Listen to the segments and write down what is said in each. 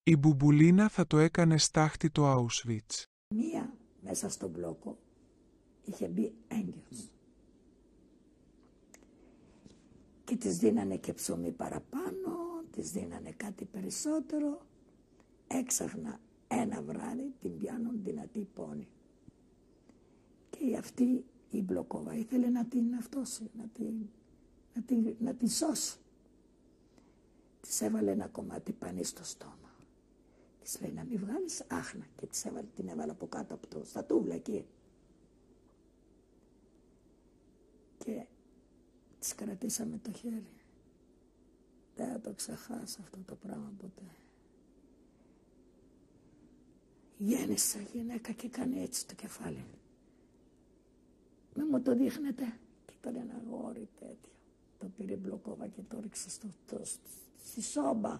Η Μπουμπουλίνα θα το έκανε στάχτη το Άουσβιτς. Μία μέσα στον μπλόκο είχε μπει έγκυος. Και της δίνανε και ψωμί παραπάνω, της δίνανε κάτι περισσότερο. Έξαφνα ένα βράδυ την πιάνουν δυνατή πόνη. Και αυτή η Μπλοκόβα ήθελε να την αυτόσει, να την σώσει. Της έβαλε ένα κομμάτι πανί στο στόμα. Της λέει να μην βγάλεις άχνα και την έβαλε από κάτω από το στατούβλα εκεί. Και της κρατήσαμε το χέρι. Δεν θα το ξεχάσω αυτό το πράγμα ποτέ. Γέννησα γυναίκα και κάνει έτσι το κεφάλι. Με μου το δείχνετε. Και ήταν ένα αγόρι τέτοιο. Το πήρε η Μπλοκόβα και το ρίξε στη σόμπα.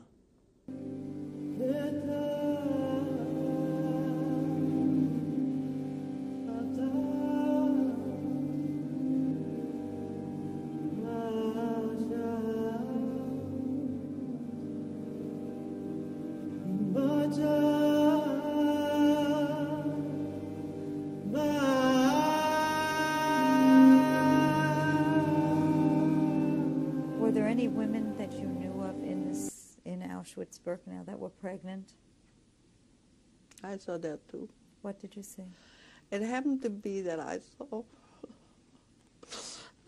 Auschwitz-Birkenau that were pregnant? I saw that too. What did you see? It happened to be that I saw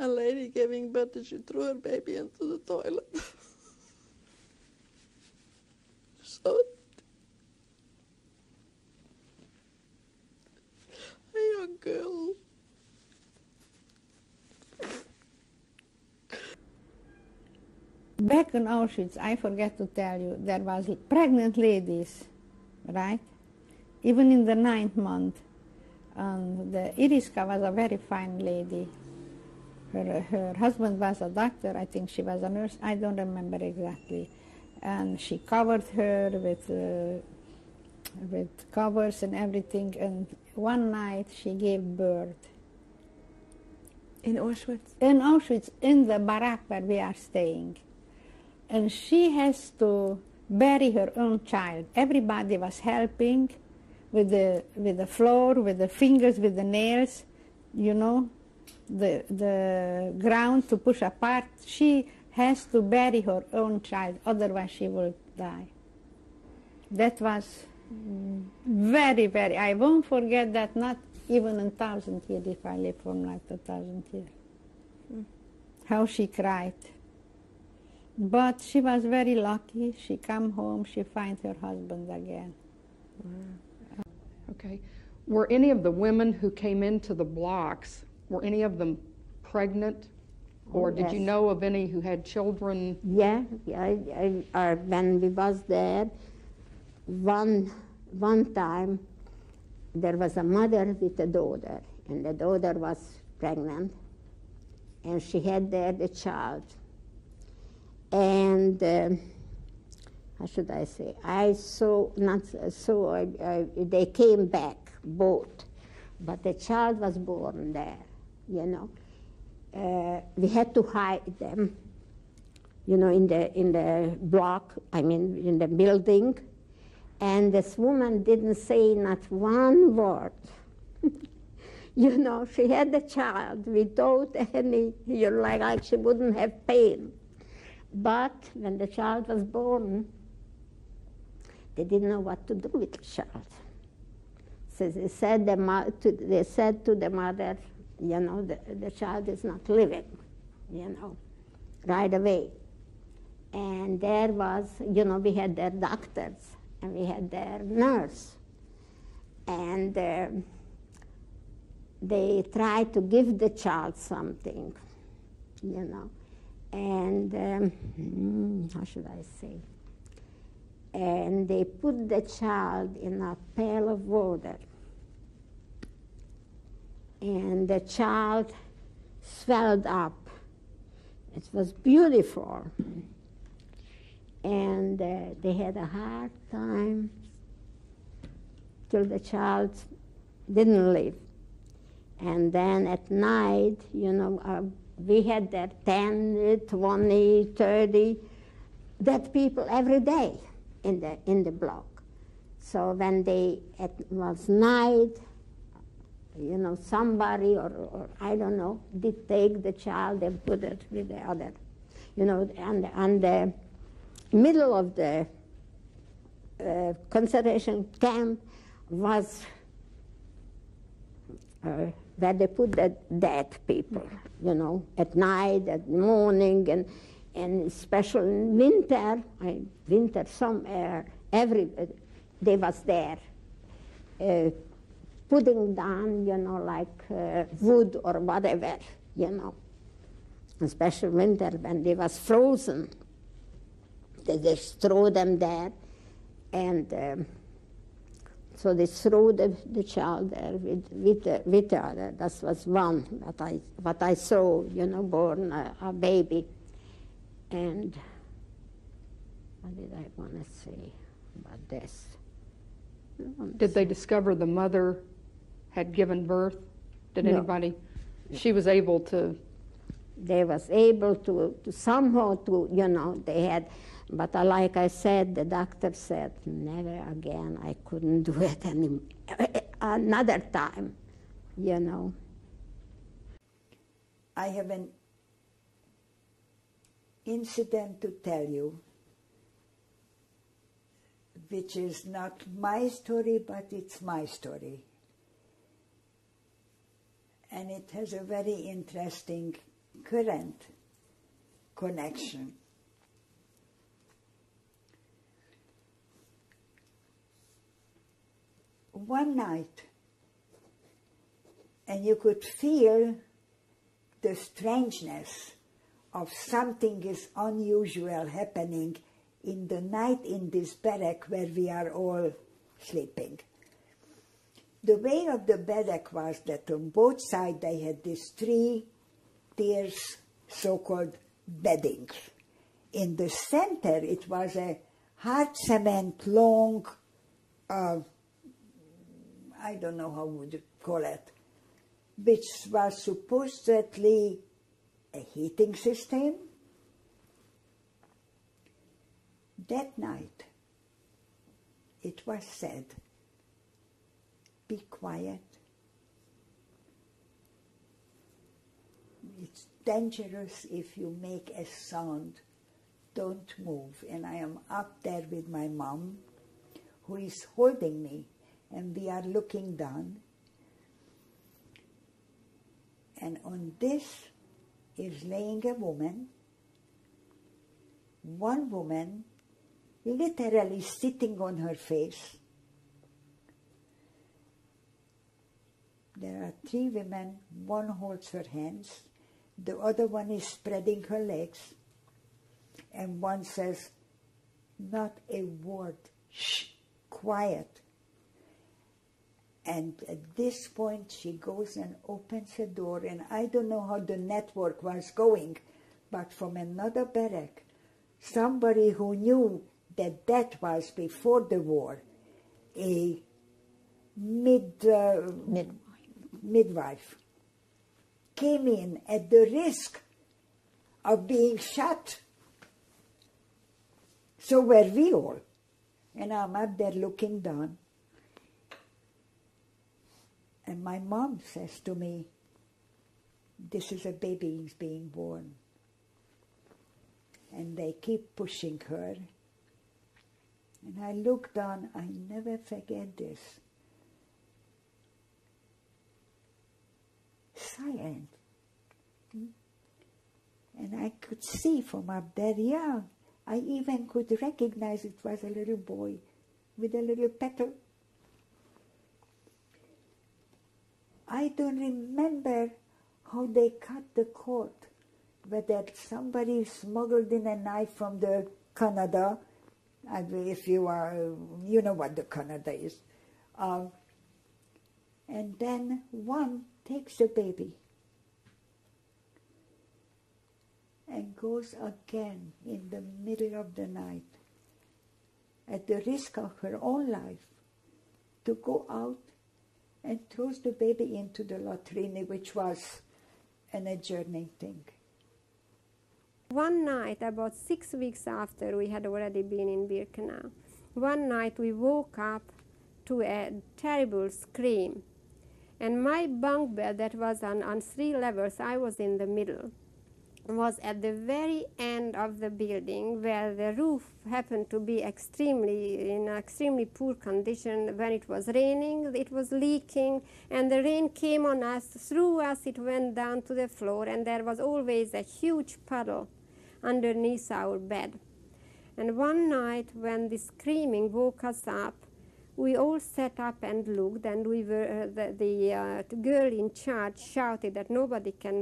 a lady giving birth and she threw her baby into the toilet. So a young girl. Back in Auschwitz, I forget to tell you, there was pregnant ladies, right? Even in the 9th month. And the Iriska was a very fine lady. Her husband was a doctor, I think she was a nurse, I don't remember exactly. And she covered her with covers and everything, and one night she gave birth. In Auschwitz? In Auschwitz, in the barrack where we are staying. And she has to bury her own child. Everybody was helping with the floor, with the fingers, with the nails, you know, the ground to push apart. She has to bury her own child, otherwise she will die. That was very, very, I won't forget that, not even in 1,000 years, if I live for like 1,000 years. How she cried. But she was very lucky. She come home, she find her husband again. Okay. Were any of the women who came into the blocks, were any of them pregnant? Or did you know of any who had children? Yeah, when we was there, one time there was a mother with a daughter, and the daughter was pregnant, and she had there the child. And how should I say? They came back, both, but the child was born there, you know. We had to hide them, you know, in the block, I mean, in the building, and this woman didn't say not one word. You know, she had the child without any, you know, like she wouldn't have pain. But when the child was born, they didn't know what to do with the child. So they said to the mother, you know, the child is not living, you know, right away. And there was, you know, we had their doctors and we had their nurse. And they tried to give the child something, you know. And how should I say? And they put the child in a pail of water. And the child swelled up. It was beautiful. And they had a hard time till the child didn't live. And then at night, you know, we had there 10, 20, 30 dead people every day. in the block. So when it was night, you know, somebody or I don't know, did take the child and put it with the other, you know, and the middle of the concentration camp was where they put the dead people, you know, at night, at morning, and especially in winter, somewhere, they was there, putting down, you know, like wood or whatever, you know, especially winter when they was frozen. They just throw them there, and so they threw the child there with the other. That was one what I saw, you know, born a baby. And what did I want to say about this? Did they discover the mother had given birth? Did No. anybody? She was able to. They was able to somehow to, you know, they had, but like I said, the doctor said, never again, I couldn't do it another time, you know. I have an incident to tell you, which is not my story, but it's my story. And it has a very interesting current connection. One night, and you could feel the strangeness of something is unusual happening in the night in this barrack where we are all sleeping. The way of the barrack was that on both sides they had these 3 tiers, so-called beddings. In the center it was a hard cement long, I don't know how would you call it, which was supposedly a heating system. That night it was said, be quiet. It's dangerous if you make a sound. Don't move. And I am up there with my mom, who is holding me, and we are looking down. And on this is laying a woman, one woman literally sitting on her face. There are 3 women, one holds her hands, the other one is spreading her legs, and one says, not a word, shh, quiet. And at this point she goes and opens a door, and I don't know how the network was going, but from another barrack, somebody who knew that that was before the war, a midwife came in at the risk of being shot. So were we all. And I'm up there looking down. And my mom says to me, this is a baby who's being born. And they keep pushing her. And I look down, I never forget this. Silent. And I could see from up there, yeah, I even could recognize it was a little boy with a little petal. I don't remember how they cut the cord, whether somebody smuggled in a knife from the Canada, if you are, you know what the Canada is. And then one takes the baby and goes again in the middle of the night, at the risk of her own life, to go out and throws the baby into the latrine, which was an adjourning thing. One night, about 6 weeks after we had already been in Birkenau, one night we woke up to a terrible scream. And my bunk bed that was on 3 levels, I was in the middle, was at the very end of the building where the roof happened to be in extremely poor condition. When it was raining, it was leaking, and the rain came on us, through us it went down to the floor, and there was always a huge puddle underneath our bed. And one night when the screaming woke us up, we all sat up and looked, and we were the girl in charge shouted that nobody can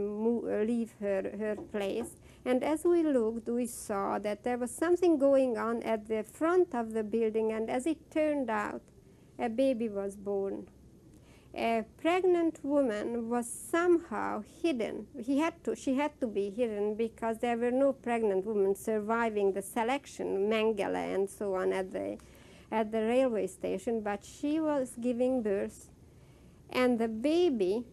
leave her place. And as we looked, we saw that there was something going on at the front of the building, and as it turned out, a baby was born. A pregnant woman was somehow hidden. She had to be hidden because there were no pregnant women surviving the selection, Mengele and so on, at the railway station, but she was giving birth, and the baby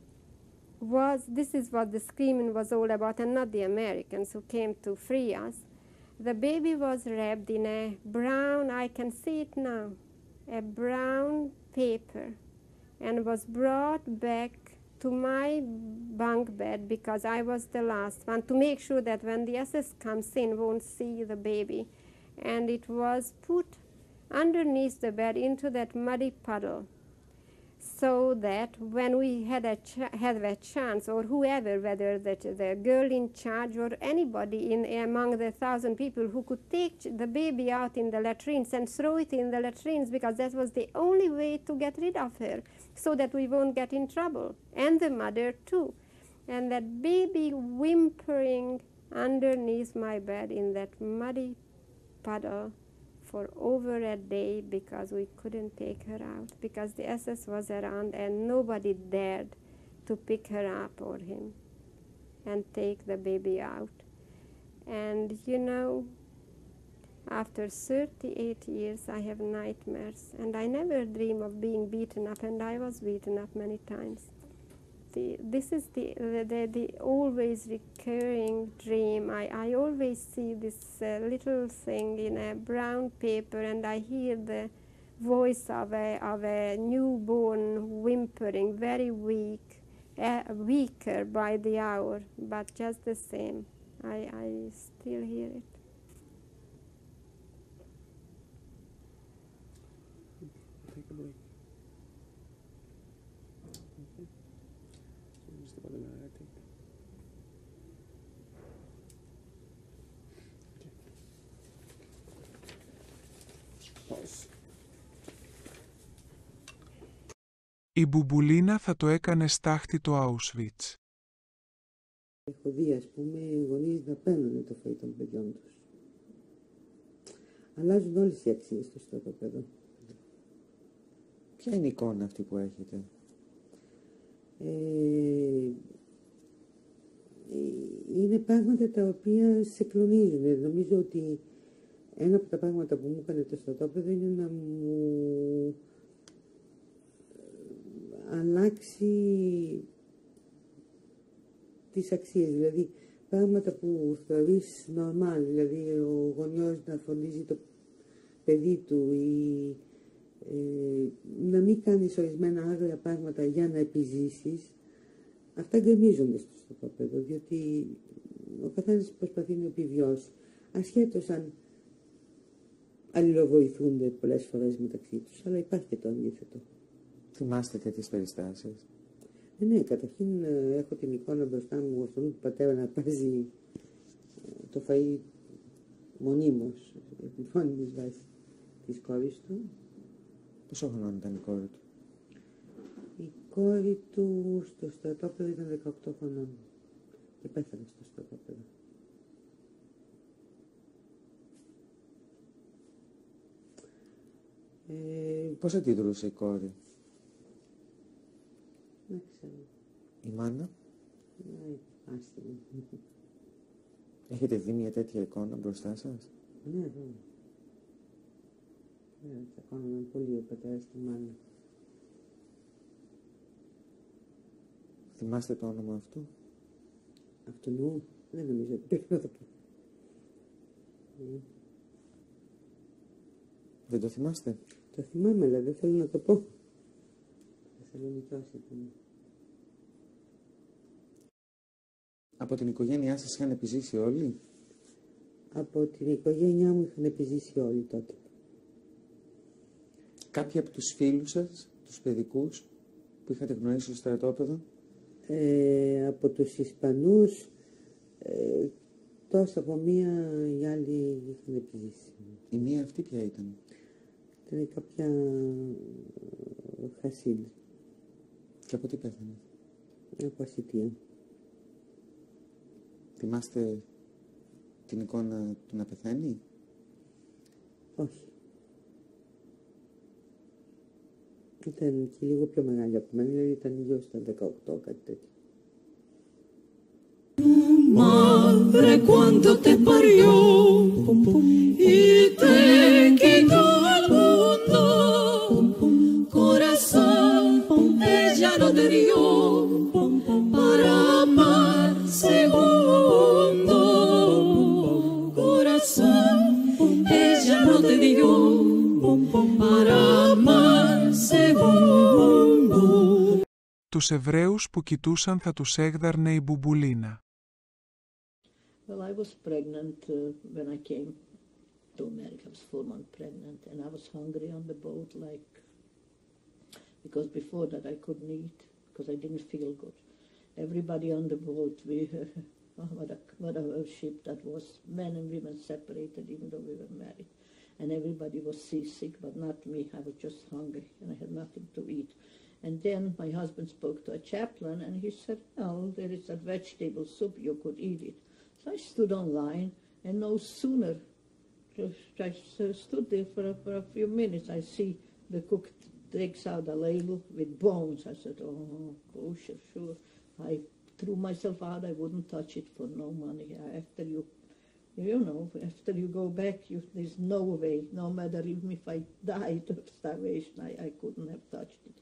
was, this is what the screaming was all about, and not the Americans who came to free us. The baby was wrapped in a brown, I can see it now, a brown paper, and was brought back to my bunk bed because I was the last one, to make sure that when the SS comes in, won't see the baby. And it was put underneath the bed into that muddy puddle, so that when we had a chance, or whoever, whether the girl in charge or anybody among the 1,000 people who could take the baby out in the latrines and throw it in the latrines, because that was the only way to get rid of her, so that we won't get in trouble, and the mother too. And that baby whimpering underneath my bed in that muddy puddle for over a day, because we couldn't take her out, because the SS was around and nobody dared to pick her up or him and take the baby out. And you know, after 38 years I have nightmares, and I never dream of being beaten up, and I was beaten up many times. This is the always recurring dream. I always see this little thing in a brown paper, and I hear the voice of a newborn whimpering, very weak, weaker by the hour, but just the same. I still hear it. Take a break. Η Μπουμπουλίνα θα το έκανε στάχτη το Άουσβιτς. Έχω δει, ας πούμε, γονείς να παίρνουν το φαΐ των παιδιών τους. Αλλάζουν όλες οι αξίες στο στρατόπεδο. Ποια είναι η εικόνα αυτή που έχετε? Είναι πράγματα τα οποία σε κλονίζουν. Νομίζω ότι ένα από τα πράγματα που μου έκανε το στρατόπεδο είναι να μου αλλάξει τις αξίες. Δηλαδή πράγματα που θεωρείς normal, δηλαδή ο γονιός να φροντίζει το παιδί του ή να μην κάνεις ορισμένα άγρια πράγματα για να επιζήσεις, αυτά γκρεμίζονται στο στρατόπεδο, διότι ο καθένας προσπαθεί να επιβιώσει, ασχέτως αν αλληλοβοηθούνται πολλές φορές μεταξύ τους, αλλά υπάρχει και το αντίθετο. Θυμάστε τέτοιες περιστάσεις? Ναι, καταρχήν έχω την εικόνα μπροστά μου αυτόν του πατέρα να παίζει το φαΐ μονίμως, την μόνιμης βάση της κόρης του. Πόσο χρονών ήταν η κόρη του? Η κόρη του στο στρατόπεδο ήταν 18 χρονών και πέθανε στο στρατόπεδο. Πώς αντιδρούσε η κόρη? Δεν ξέρω. Η μάνα? Ναι, άσχημη. Έχετε δει μια τέτοια εικόνα μπροστά σας? Ναι, ναι. Ναι, τσακώνονταν πολύ ο πατέρας στη μάνα. Θυμάστε το όνομα αυτού? Αυτού δεν νομίζω ότι πρέπει να το πω. Δεν το θυμάστε? Το θυμάμαι, αλλά δεν θέλω να το πω. Θεσσαλονικιός ήταν. Από την οικογένειά σας είχαν επιζήσει όλοι? Από την οικογένειά μου είχαν επιζήσει όλοι τότε. Κάποιοι από τους φίλους σας, τους παιδικούς, που είχατε γνωρίσει στο στρατόπεδο? Από τους Ισπανούς, τόσο από μία οι άλλοι είχαν επιζήσει. Η μία αυτή ποια ήταν? Ήταν κάποια Χασίδ. Και από τι πέθανε? Από ασιτεία. Θυμάστε την εικόνα του να πεθαίνει? Όχι. Ήταν και λίγο πιο μεγάλη από μένα, δηλαδή ήταν γύρω στα 18, κάτι τέτοιο. Madre cuando te parió y te quitó el mundo, corazón ella no te dio para amar segundo, corazón ella no te dio para amar segundo. Τους Εβραίους που κοιτούσαν θα τους έγδαρνε η μπουμπουλίνα. Well, I was pregnant when I came to America. I was 4 months pregnant, and I was hungry on the boat, because before that I couldn't eat because I didn't feel good. Everybody on the boat, what a ship that was. Men and women separated, even though we were married, and everybody was seasick, but not me. I was just hungry, and I had nothing to eat. And then my husband spoke to a chaplain, and he said, "Oh, there is a vegetable soup. You could eat it." So I stood online, and no sooner, I stood there for a few minutes, I see the cook takes out a ladle with bones. I said, "Oh, kosher, sure." I threw myself out. I wouldn't touch it for no money. After after you go back, there's no way, no matter even if I died of starvation, I couldn't have touched it.